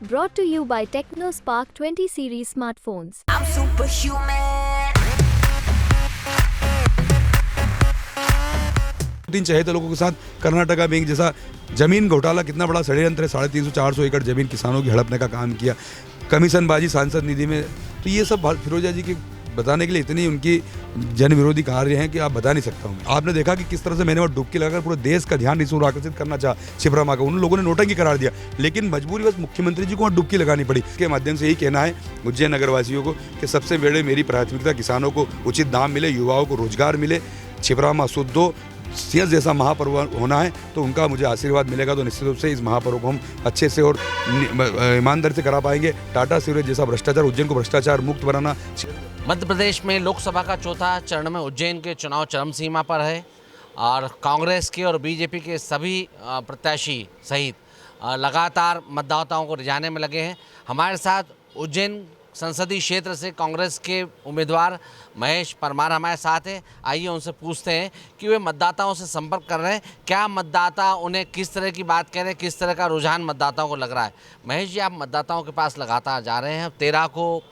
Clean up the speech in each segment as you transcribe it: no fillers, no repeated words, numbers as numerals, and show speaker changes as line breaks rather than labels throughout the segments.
Brought to you by TechnoSpark 20 series smartphones.
I'm superhuman.
तीन चहेते लोगों के साथ कर्नाटका बैंक जैसा जमीन घोटाला कितना बड़ा षड्यंत्र है, 350-400 एकड़ जमीन किसानों की हड़पने का काम किया, कमीशनबाजी सांसद निधि में। तो ये सब फिरोजा जी की बताने के लिए इतनी उनकी जन विरोधी कार्य हैं कि आप बता नहीं सकता हूँ। आपने देखा कि किस तरह से मैंने वहाँ डुबकी लगाकर पूरे देश का ध्यान इस ओर आकर्षित करना चाहा छिबरामा का, उन लोगों ने नोटंकी करार दिया, लेकिन मजबूरी बस मुख्यमंत्री जी को वहाँ डुबकी लगानी पड़ी। इसके माध्यम से यही कहना है उज्जैन नगरवासियों को कि सबसे बड़े मेरी प्राथमिकता किसानों को उचित दाम मिले, युवाओं को रोजगार मिले, छिबरामा शुद्ध हो, सिंह जैसा महापर्व होना है तो उनका मुझे आशीर्वाद मिलेगा तो निश्चित रूप से इस महापर्व को हम अच्छे से और ईमानदारी से करा पाएंगे। टाटा सीवरेज जैसा भ्रष्टाचार, उज्जैन को भ्रष्टाचार मुक्त बनाना।
मध्य प्रदेश में लोकसभा का चौथा चरण में उज्जैन के चुनाव चरम सीमा पर है और कांग्रेस के और बीजेपी के सभी प्रत्याशी सहित लगातार मतदाताओं को रिझाने में लगे हैं। हमारे साथ उज्जैन संसदीय क्षेत्र से कांग्रेस के उम्मीदवार महेश परमार हमारे साथ हैं। आइए उनसे पूछते हैं कि वे मतदाताओं से संपर्क कर रहे हैं, क्या मतदाता उन्हें किस तरह की बात कह रहे हैं, किस तरह का रुझान मतदाताओं को लग रहा है। महेश जी, आप मतदाताओं के पास लगातार जा रहे हैं, 13 को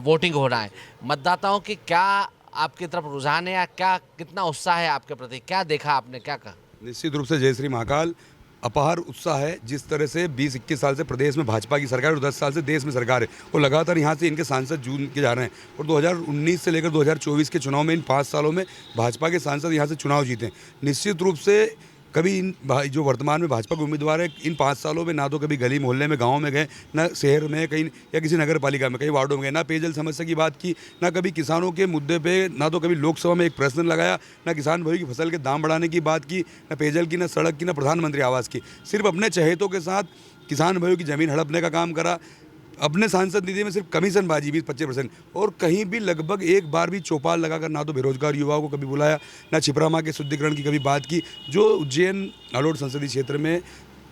वोटिंग हो रहा है, मतदाताओं की क्या आपकी तरफ रुझान है या क्या कितना उत्साह है आपके प्रति, क्या देखा आपने, क्या कहा?
निश्चित रूप से जय श्री महाकाल, अपार उत्साह है। जिस तरह से 20-21 साल से प्रदेश में भाजपा की सरकार और 10 साल से देश में सरकार है और लगातार यहाँ से इनके सांसद जून के जा रहे हैं और 2019 से लेकर 2024 के चुनाव में इन 5 सालों में भाजपा के सांसद यहाँ से चुनाव जीते हैं। निश्चित रूप से कभी इन जो वर्तमान में भाजपा के उम्मीदवार है इन 5 सालों में ना तो कभी गली मोहल्ले में गाँव में गए, ना शहर में कहीं या किसी नगर पालिका में कई वार्डों में गए, ना पेयजल समस्या की बात की, ना कभी किसानों के मुद्दे पे, ना तो कभी लोकसभा में एक प्रश्न लगाया, ना किसान भाई की फसल के दाम बढ़ाने की बात की, ना पेयजल की, ना सड़क की, ना प्रधानमंत्री आवास की। सिर्फ अपने चहेतों के साथ किसान भाइयों की ज़मीन हड़पने का काम करा। अपने सांसद निधि में सिर्फ कमीशनबाजी 20-25% और कहीं भी लगभग एक बार भी चौपाल लगाकर ना तो बेरोजगार युवाओं को कभी बुलाया, ना छिबरामा के शुद्धिकरण की कभी बात की। जो उज्जैन नालोड संसदीय क्षेत्र में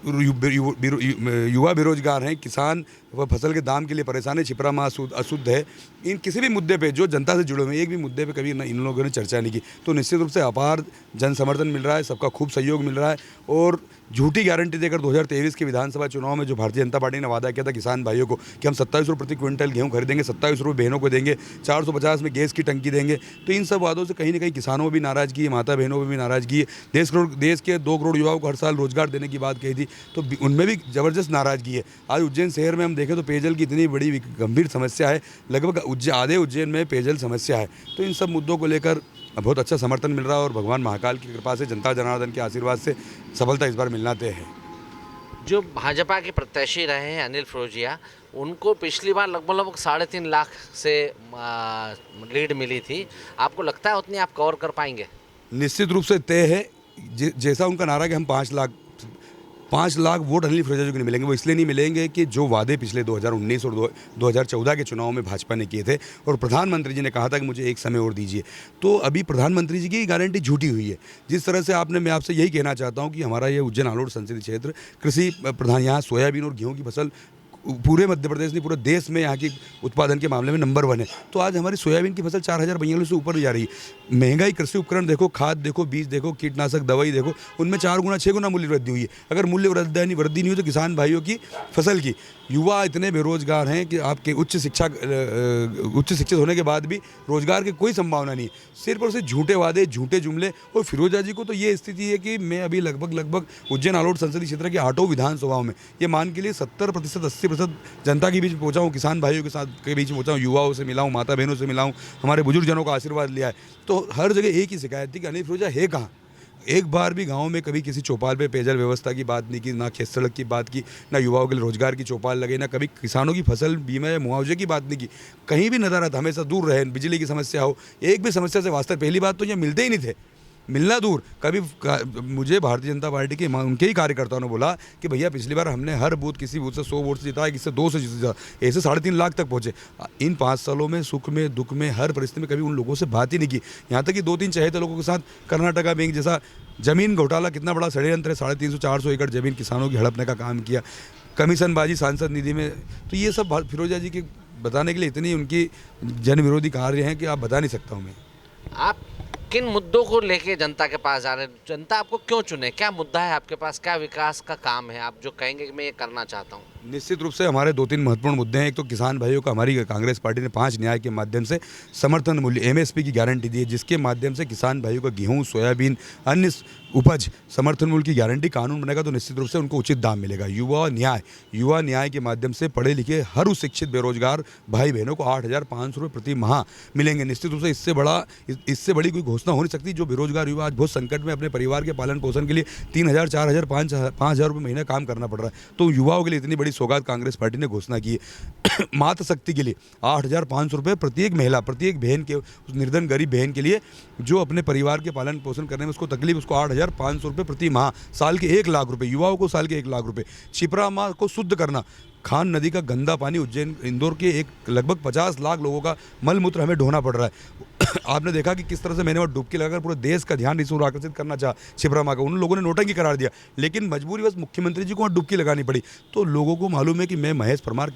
युवा बेरोजगार हैं, किसान वह फसल के दाम के लिए परेशान है, छिबरामा अशुद्ध है, इन किसी भी मुद्दे पे जो जनता से जुड़े हुए हैं एक भी मुद्दे पे कभी इन लोगों ने चर्चा नहीं की। तो निश्चित रूप से अपार जन समर्थन मिल रहा है, सबका खूब सहयोग मिल रहा है और झूठी गारंटी देकर 2023 के विधानसभा चुनाव में जो भारतीय जनता पार्टी ने वादा किया था किसान भाइयों को कि हम 27 रुपये प्रति क्विंटल गेहूँ खरीदेंगे, 27 रुपये बहनों को देंगे, 450 में गैस की टंकी देंगे, तो इन सब वादों से कहीं ना कहीं किसानों में भी नाराजगी है, माता बहनों में भी नाराजगी है। देश के 2 करोड़ युवाओं को हर साल रोजगार देने की बात कही थी तो उनमें भी ज़बरदस्त नाराजगी है। आज उज्जैन शहर में हम देखें तो पेयजल की इतनी बड़ी गंभीर समस्या है, लगभग आधे उज्जैन में पेयजल समस्या है। तो इन सब मुद्दों को लेकर बहुत अच्छा समर्थन मिल रहा है और भगवान महाकाल की कृपा से, जनता जनार्दन के आशीर्वाद से सफलता इस बार मिलना तय है।
जो भाजपा के प्रत्याशी रहे हैं अनिल फिरोजिया, उनको पिछली बार लगभग 3.5 लाख से लीड मिली थी, आपको लगता है उतनी आप कवर कर पाएंगे? निश्चित
रूप से तय है। जैसा उनका नारा कि हम 5 लाख वोट अनिल फिरोजिया जी को नहीं मिलेंगे, वो इसलिए नहीं मिलेंगे कि जो वादे पिछले 2019 और 2014 के चुनाव में भाजपा ने किए थे और प्रधानमंत्री जी ने कहा था कि मुझे एक समय और दीजिए, तो अभी प्रधानमंत्री जी की गारंटी झूठी हुई है। जिस तरह से मैं आपसे यही कहना चाहता हूँ कि हमारा ये उज्जैन नालोड संसदीय क्षेत्र कृषि प्रधान, यहाँ सोयाबीन और गेहूँ की फसल पूरे मध्य प्रदेश नहीं पूरे देश में यहाँ की उत्पादन के मामले में नंबर 1 है। तो आज हमारी सोयाबीन की फसल 4000 बयालीस से ऊपर जा रही है। महंगाई, कृषि उपकरण देखो, खाद देखो, बीज देखो, कीटनाशक दवाई देखो, उनमें 4 गुना 6 गुना मूल्य वृद्धि हुई है। अगर मूल्य वृद्धि नहीं हुई तो किसान भाइयों की फसल की, युवा इतने बेरोजगार हैं कि आपके उच्च शिक्षित होने के बाद भी रोजगार की कोई संभावना नहीं है। सिर्फ और सिर्फ झूठे वादे, झूठे जुमले। और फिरोजा जी को तो ये स्थिति है कि मैं अभी लगभग उज्जैन नालोड संसदीय क्षेत्र के 8 विधानसभाओं में ये मान के लिए 70% 80% जनता के बीच पहुँचा हूँ, किसान भाइयों के साथ के बीच पहुँचा हूँ, युवाओं से मिला हूँ, माता बहनों से मिला हूँ, हमारे बुजुर्गजनों का आशीर्वाद लिया है। तो हर जगह एक ही शिकायत थी कि अनिल फिरोजिया है कहाँ। एक बार भी गांव में कभी किसी चौपाल पे पेयजल व्यवस्था की बात नहीं की, ना खेत सड़क की बात की, ना युवाओं के लिए रोजगार की चौपाल लगे, ना कभी किसानों की फसल बीमा या मुआवजे की बात नहीं की। कहीं भी नजर आता, हमेशा दूर रहे। बिजली की समस्या हो, एक भी समस्या से वास्ता, पहली बात तो ये मिलते ही नहीं थे, मिलना दूर। कभी मुझे भारतीय जनता पार्टी के उनके ही कार्यकर्ताओं ने बोला कि भैया पिछली बार हमने हर बूथ किसी बूथ से 100 वोट से जिताया, किसी से 2 से जीता, ऐसे 3.5 लाख तक पहुँचे। इन 5 सालों में सुख में दुख में हर परिस्थिति में कभी उन लोगों से बात ही नहीं की। यहाँ तक कि 2-3 चहेते लोगों के साथ कर्नाटका बैंक जैसा जमीन घोटाला कितना बड़ा षड्यंत्र है, 350-400 एकड़ जमीन किसानों की हड़पने का काम किया, कमीशनबाजी सांसद निधि में। तो ये सब फिरोजा जी की बताने के लिए इतनी उनकी जन विरोधी कार्य हैं कि आप बता नहीं सकता हूँ मैं।
आप किन मुद्दों को लेके जनता के पास जा रहे हैं? जनता आपको क्यों चुने? क्या मुद्दा है आपके पास? क्या विकास का काम है आप जो कहेंगे कि मैं ये करना चाहता हूँ?
निश्चित रूप से हमारे 2-3 महत्वपूर्ण मुद्दे हैं। एक तो किसान भाइयों का हमारी कांग्रेस पार्टी ने 5 न्याय के माध्यम से समर्थन मूल्य एमएसपी की गारंटी दी है, जिसके माध्यम से किसान भाइयों का गेहूं, सोयाबीन, अन्य उपज समर्थन मूल्य की गारंटी कानून बनेगा तो निश्चित रूप से उनको उचित दाम मिलेगा। युवा न्याय के माध्यम से पढ़े लिखे हर उस शिक्षित बेरोजगार भाई बहनों को 8,500 रुपये प्रति माह मिलेंगे। निश्चित रूप से इससे बड़ी कोई घोषणा हो नहीं सकती। जो बेरोजगार युवा आज बहुत संकट में अपने परिवार के पालन पोषण के लिए 3,000, 4,000, 5,000 रुपये महीना काम करना पड़ रहा है, तो युवाओं के लिए इतनी बड़ी सौगात कांग्रेस पार्टी ने घोषणा की है। मातृ शक्ति के लिए 8,500 रुपये प्रत्येक महिला, प्रत्येक बहन के, उस निर्धन गरीब बहन के लिए जो अपने परिवार के पालन पोषण करने में उसको तकलीफ, उसको 8,500 रुपये प्रति माह, साल के 1 लाख रुपये, युवाओं को साल के 1 लाख रुपये। छिपरा माँ को शुद्ध करना, खान नदी का गंदा पानी उज्जैन इंदौर के लगभग 50 लाख लोगों का मल मूत्र हमें ढोना पड़ रहा है। आपने देखा कि किस तरह से मैंने वहाँ डुबकी लगाकर पूरे देश का ध्यान इस ओर आकर्षित करना चाहा छिपरा माँ का, उन लोगों ने नोटंकी करार दिया, लेकिन मजबूरी बस मुख्यमंत्री जी को वहाँ डुबकी लगानी पड़ी। तो लोगों को मालूम है कि मैं महेश परमार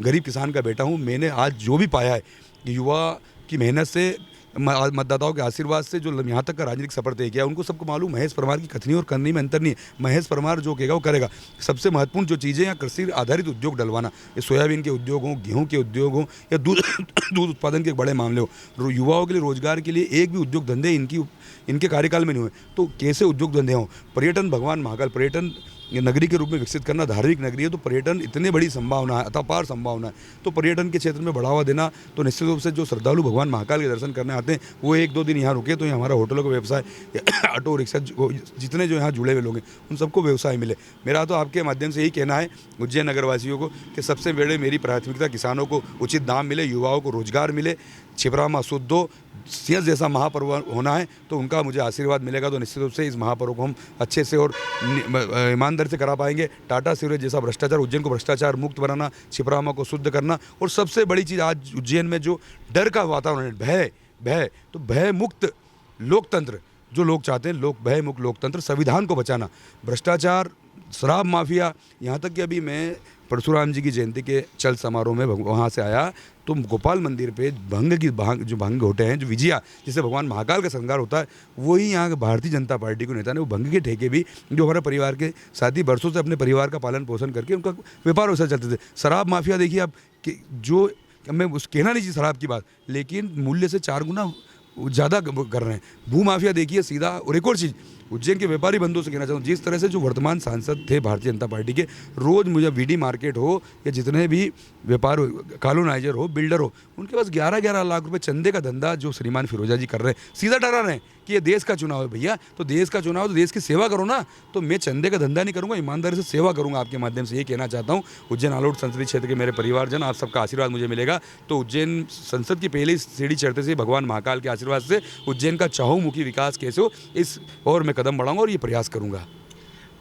गरीब किसान का बेटा हूँ। मैंने आज जो भी पाया है युवा की मेहनत से, मतदाताओं के आशीर्वाद से, जो यहाँ तक का राजनीतिक सफर तय किया, उनको सबको मालूम महेश परमार की कथनी और करनी में अंतर नहीं है। महेश परमार जो कहेगा वो करेगा। सबसे महत्वपूर्ण जो चीज़ें यहाँ कृषि आधारित उद्योग डलवाना, ये सोयाबीन के उद्योग हों, गेहूं के उद्योग हों या दूध उत्पादन के बड़े मामले हो, युवाओं के लिए रोजगार के लिए एक भी उद्योग धंधे इनके कार्यकाल में नहीं हुए, तो कैसे उद्योग धंधे हों। पर्यटन भगवान महाकाल पर्यटन नगरी के रूप में विकसित करना, धार्मिक नगरी है तो पर्यटन इतनी बड़ी संभावना है, अपार संभावना है, तो पर्यटन के क्षेत्र में बढ़ावा देना। तो निश्चित रूप से जो श्रद्धालु भगवान महाकाल के दर्शन करने आते हैं वो 1-2 दिन यहाँ रुके तो हमारा होटलों का व्यवसाय, ऑटो रिक्शा, जितने जो यहाँ जुड़े हुए लोग हैं उन सबको व्यवसाय मिले। मेरा तो आपके माध्यम से यही कहना है उज्जैन नगरवासियों को कि सबसे बड़े मेरी प्राथमिकता किसानों को उचित दाम मिले, युवाओं को रोजगार मिले, छिपरा माँ शुद्ध हो, सिंह जैसा महापर्व होना है तो उनका मुझे आशीर्वाद मिलेगा तो निश्चित रूप से इस महापर्व को हम अच्छे से और ईमानदारी से करा पाएंगे। टाटा सीवरेज जैसा भ्रष्टाचार, उज्जैन को भ्रष्टाचार मुक्त बनाना, छिपरामा को शुद्ध करना, और सबसे बड़ी चीज़ आज उज्जैन में जो डर का वातावरण है, भय मुक्त लोकतंत्र जो लोग चाहते हैं, भय मुक्त लोकतंत्र, संविधान को बचाना, भ्रष्टाचार, शराब माफिया, यहाँ तक कि अभी मैं परशुराम जी की जयंती के चल समारोह में वहाँ से आया तो गोपाल मंदिर पे जो भंग होते हैं, जो विजया जिसे भगवान महाकाल का श्रृंगार होता है, वही यहाँ के भारतीय जनता पार्टी को नेता ने वो भंग के ठेके भी जो हमारे परिवार के साथी वर्षों से अपने परिवार का पालन पोषण करके उनका व्यापार वैसा चलते थे। शराब माफिया देखिए आप कि जो मैं उस कहना नहीं चाहिए शराब की बात, लेकिन मूल्य से 4 गुना ज़्यादा कर रहे हैं। भू माफिया देखिए सीधा, और एक और चीज़ उज्जैन के व्यापारी बंधुओं से कहना चाहता हूँ, जिस तरह से जो वर्तमान सांसद थे भारतीय जनता पार्टी के, रोज़ मुझे वीडी मार्केट हो या जितने भी व्यापार कॉलोनाइजर हो, बिल्डर हो, उनके पास 11-11 लाख रुपए चंदे का धंधा जो श्रीमान फिरोजा जी कर रहे हैं, सीधा डरा रहे हैं कि ये देश का चुनाव है। भैया तो देश का चुनाव तो देश की सेवा करो ना, तो मैं चंदे का धंधा नहीं करूँगा, ईमानदारी से सेवा करूँगा। आपके माध्यम से ये कहना चाहता हूँ उज्जैन आलोट संसदीय क्षेत्र के मेरे परिवारजन, आप सबका आशीर्वाद मुझे मिलेगा तो उज्जैन संसद की पहली सीढ़ी चढ़ते से भगवान महाकाल के आशीर्वाद से उज्जैन का चहुमुखी विकास कैसे हो, इस और मैं कदम बढ़ाऊंगा और ये प्रयास करूंगा।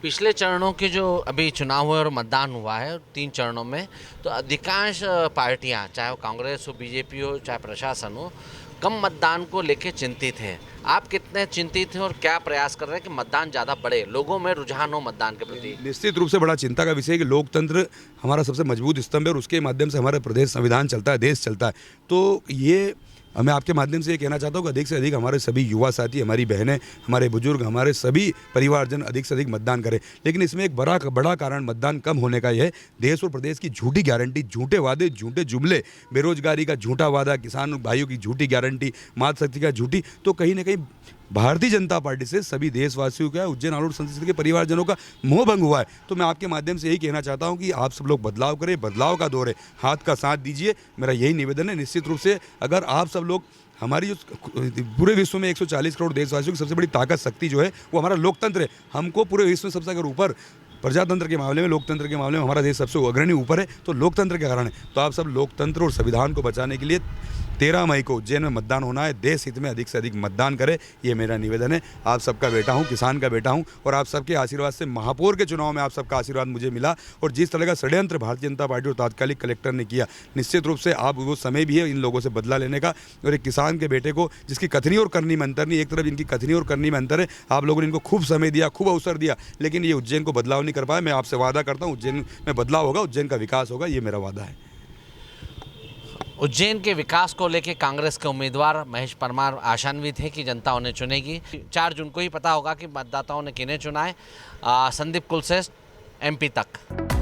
पिछले चरणों के जो अभी चुनाव हुए और मतदान हुआ है 3 चरणों में, तो अधिकांश पार्टियां, चाहे वो कांग्रेस हो, बीजेपी हो, चाहे प्रशासन हो, कम मतदान को लेके चिंतित हैं। आप कितने चिंतित हैं और क्या प्रयास कर रहे हैं कि मतदान ज़्यादा बढ़े, लोगों में रुझान हो मतदान के प्रति?
निश्चित रूप से बड़ा चिंता का विषय है कि लोकतंत्र हमारा सबसे मजबूत स्तंभ है और उसके माध्यम से हमारा प्रदेश संविधान चलता है, देश चलता है। तो ये मैं आपके माध्यम से ये कहना चाहता हूँ कि अधिक से अधिक हमारे सभी युवा साथी, हमारी बहनें, हमारे बुजुर्ग, हमारे सभी परिवारजन अधिक से अधिक मतदान करें। लेकिन इसमें एक बड़ा कारण मतदान कम होने का यह है, देश और प्रदेश की झूठी गारंटी, झूठे वादे, झूठे जुमले, बेरोजगारी का झूठा वादा, किसान भाइयों की झूठी गारंटी, मातृ शक्ति का झूठी, तो कहीं ना कहीं भारतीय जनता पार्टी से सभी देशवासियों का, उज्जैन आलोट संसदीय के परिवारजनों का मोह भंग हुआ है। तो मैं आपके माध्यम से यही कहना चाहता हूं कि आप सब लोग बदलाव करें, बदलाव का दौर है, हाथ का साथ दीजिए, मेरा यही निवेदन है। निश्चित रूप से अगर आप सब लोग, हमारी जो पूरे विश्व में 140 करोड़ देशवासियों की सबसे बड़ी ताकत शक्ति जो है वो हमारा लोकतंत्र है। हमको पूरे विश्व में सबसे अगर ऊपर प्रजातंत्र के मामले में, लोकतंत्र के मामले में हमारा देश सबसे अग्रणी ऊपर है, तो लोकतंत्र के कारण है। तो आप सब लोकतंत्र और संविधान को बचाने के लिए 13 मई को उज्जैन में मतदान होना है, देश हित में अधिक से अधिक मतदान करें, ये मेरा निवेदन है। आप सबका बेटा हूँ, किसान का बेटा हूँ, और आप सबके आशीर्वाद से महापौर के चुनाव में आप सबका आशीर्वाद मुझे मिला, और जिस तरह का षड्यंत्र भारतीय जनता पार्टी और तात्कालिक कलेक्टर ने किया, निश्चित रूप से आप वो समय भी है इन लोगों से बदला लेने का। और एक किसान के बेटे को, जिसकी कथनी और करनी में अंतर नहीं, एक तरफ इनकी कथनी और करनी में अंतर है, आप लोगों ने इनको खूब समय दिया, खूब अवसर दिया, लेकिन ये उज्जैन को बदलाव नहीं कर पाए। मैं आपसे वादा करता हूँ उज्जैन में बदलाव होगा, उज्जैन का विकास होगा, ये मेरा वादा है।
उज्जैन के विकास को लेकर कांग्रेस के उम्मीदवार महेश परमार आशान्वित हैं कि जनता उन्हें चुनेगी। 4 जून को ही पता होगा कि मतदाताओं ने किन्हें चुना है। संदीप कुलश्रेष्ठ, MP तक।